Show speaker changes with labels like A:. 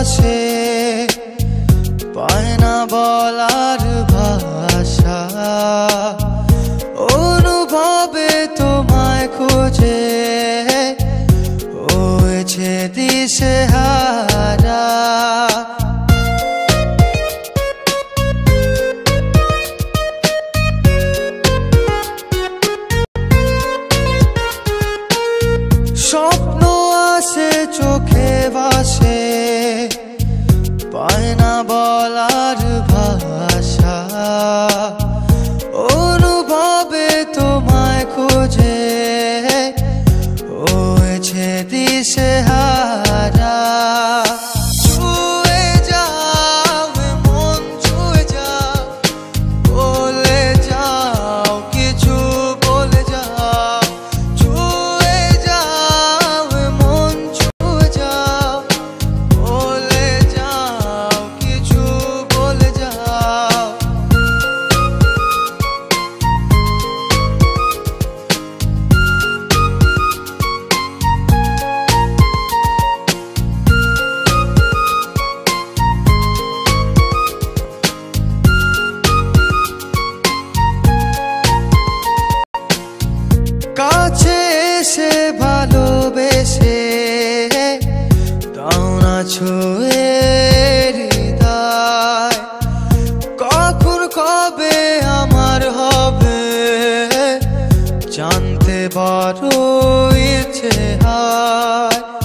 A: ভাসে, পায় না বলার ভাষা। অনুভবে তোমায় খুঁজে হয়েছে দিশেহারা। স্বপ্ন আসে চোখে ভাসে, পায় না বলার ভাষা। অনুভবে তোমায় খুঁজে হয়েছে দিশেহারা। ছুঁয়ে যাও মন, ছুঁয়ে যাও, বলে যাও কিছু বলে যাও। ছুঁয়ে যাও মন, ছুঁয়ে যাও, বলে যাও কিছু বলে যাও। কাছে এসে ভালোবেসে দাও না ছুঁয়ে হৃদয়। কখন কবে আমার হবে জানতে বড় ইচ্ছে হয়।